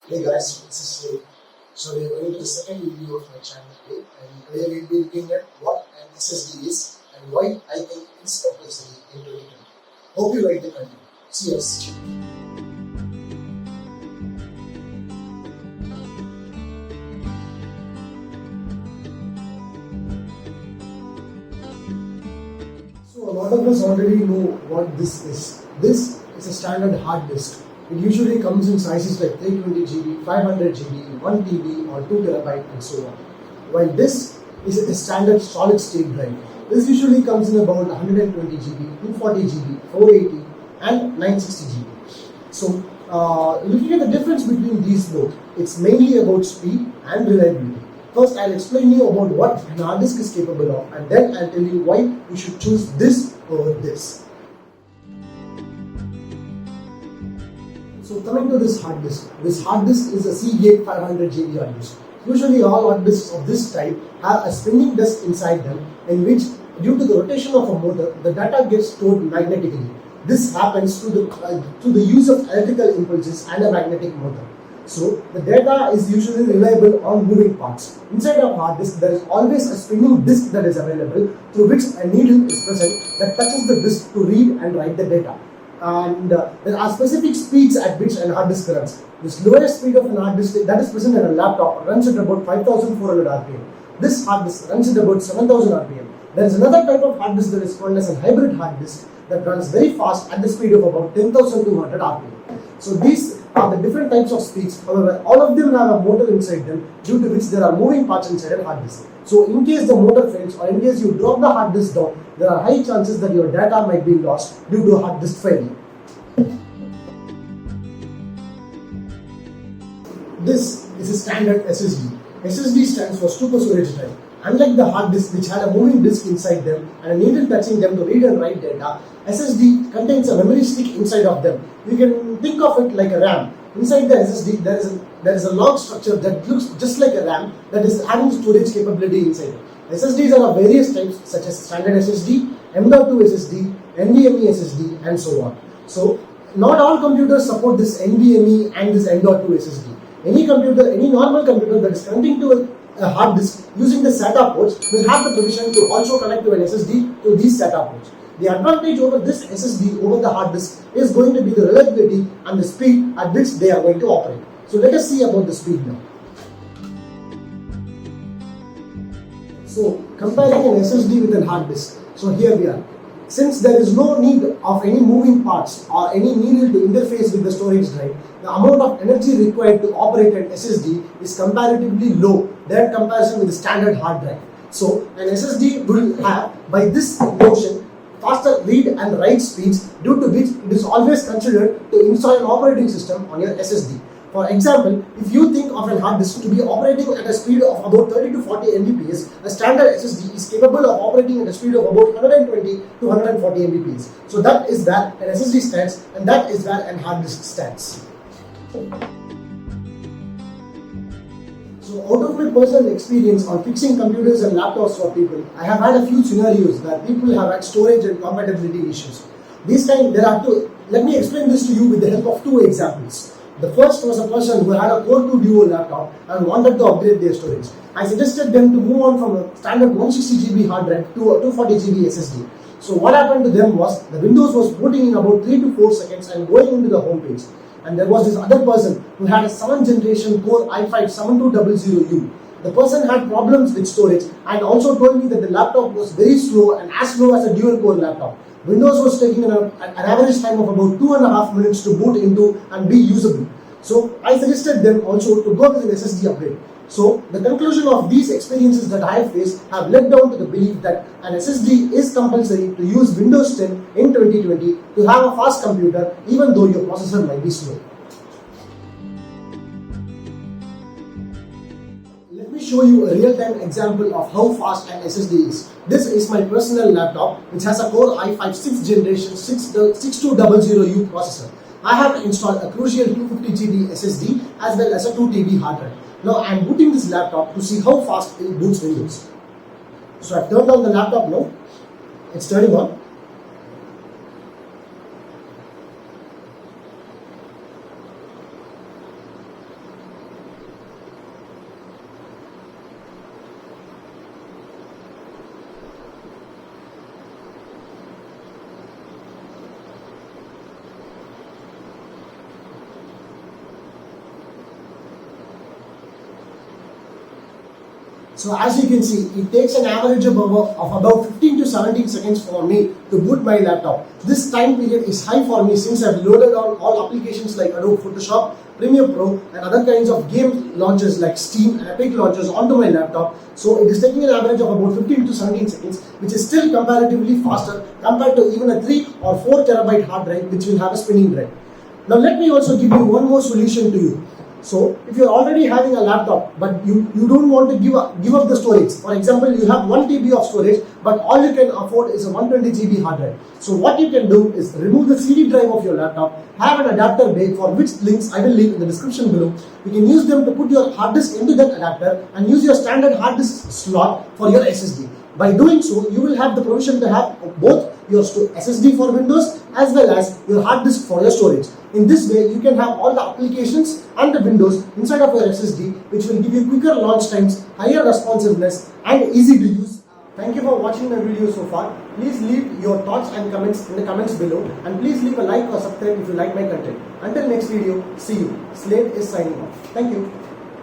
Hey guys, this is Ray. So we are going to the second video of my channel today, and today we'll be looking at what an SSD is and why I think it's compulsory in 2020. Hope you like the content. See us. So a lot of us already know what this is. This is a standard hard disk. It usually comes in sizes like 320 GB, 500 GB, 1 TB or 2 terabyte and so on. While this is a standard solid state drive. This usually comes in about 120 GB, 240 GB, 480 and 960 GB. So looking at the difference between these both, it's mainly about speed and reliability. First, I'll explain you about what an hard disk is capable of, and then I'll tell you why you should choose this over this. So coming to this hard disk is a Seagate 500 GB hard disk. Usually all hard disks of this type have a spinning disk inside them, in which due to the rotation of a motor, the data gets stored magnetically. This happens through the use of electrical impulses and a magnetic motor. So the data is usually reliable on moving parts. Inside of hard disk, there is always a spinning disk that is available, through which a needle is present that touches the disk to read and write the data. And there are specific speeds at which an hard disk runs. This lowest speed of an hard disk that is present in a laptop runs at about 5400 RPM. This hard disk runs at about 7000 RPM. There is another type of hard disk that is called as a hybrid hard disk that runs very fast at the speed of about 10200 RPM. So these are the different types of speeds. However, all of them have a motor inside them, due to which there are moving parts inside a hard disk. So in case the motor fails or in case you drop the hard disk down, there are high chances that your data might be lost due to a hard disk failure. This is a standard SSD. SSD stands for super storage drive. Unlike the hard disk, which had a moving disk inside them and a needle touching them to read and write data, SSD contains a memory stick inside of them. You can think of it like a RAM. Inside the SSD, there is a long structure that looks just like a RAM that is having storage capability inside it. SSDs are of various types, such as standard SSD, M.2 SSD, NVMe SSD, and so on. So, not all computers support this NVMe and this M.2 SSD. Any normal computer that is connecting to a hard disk using the SATA ports will have the provision to also connect to an SSD to these SATA ports. The advantage over this SSD over the hard disk is going to be the reliability and the speed at which they are going to operate. So let us see about the speed now. So comparing an SSD with a hard disk. So here we are. Since there is no need of any moving parts or any needle to interface with the storage drive, the amount of energy required to operate an SSD is comparatively low than comparison with the standard hard drive. So an SSD will have, by this notion, faster read and write speeds, due to which it is always considered to install an operating system on your SSD. For example, if you think of a hard disk to be operating at a speed of about 30 to 40 Mbps, a standard SSD is capable of operating at a speed of about 120 to 140 Mbps. So that is where an SSD stands, and that is where a hard disk stands. So out of my personal experience on fixing computers and laptops for people, I have had a few scenarios where people have had storage and compatibility issues. Let me explain this to you with the help of two examples. The first was a person who had a Core 2 Duo laptop and wanted to upgrade their storage. I suggested them to move on from a standard 160 GB hard drive to a 240 GB SSD. So what happened to them was, the Windows was booting in about 3 to 4 seconds and going into the home page. And there was this other person who had a 7th generation Core i5-7200U. The person had problems with storage and also told me that the laptop was very slow and as slow as a dual core laptop. Windows was taking an average time of about 2.5 minutes to boot into and be usable. So I suggested them also to go with an SSD upgrade. So the conclusion of these experiences that I have faced have led down to the belief that an SSD is compulsory to use Windows 10 in 2020 to have a fast computer, even though your processor might be slow. Let me show you a real-time example of how fast an SSD is. This is my personal laptop, which has a Core i5 6th generation 6200U processor. I have installed a crucial 250 GB SSD as well as a 2 TB hard drive. Now I am booting this laptop to see how fast it boots Windows. So I have turned on the laptop now. It's turning on. So as you can see, it takes an average of about 15 to 17 seconds for me to boot my laptop. This time period is high for me since I've loaded on all applications like Adobe Photoshop, Premiere Pro and other kinds of game launchers like Steam and Epic launchers onto my laptop. So it is taking an average of about 15 to 17 seconds, which is still comparatively faster compared to even a 3 or 4 terabyte hard drive which will have a spinning drive. Now let me also give you one more solution to you. So if you're already having a laptop but you don't want to give up the storage, for example you have 1 TB of storage but all you can afford is a 120 GB hard drive. So what you can do is remove the CD drive of your laptop, have an adapter bay for which links I will leave in the description below. You can use them to put your hard disk into that adapter and use your standard hard disk slot for your SSD. By doing so, you will have the provision to have both your SSD for Windows as well as your hard disk for your storage. In this way, you can have all the applications and the Windows inside of your SSD, which will give you quicker launch times, higher responsiveness and easy to use. Thank you for watching my video so far. Please leave your thoughts and comments in the comments below and please leave a like or subscribe if you like my content. Until next video, see you. Slade is signing off. Thank you.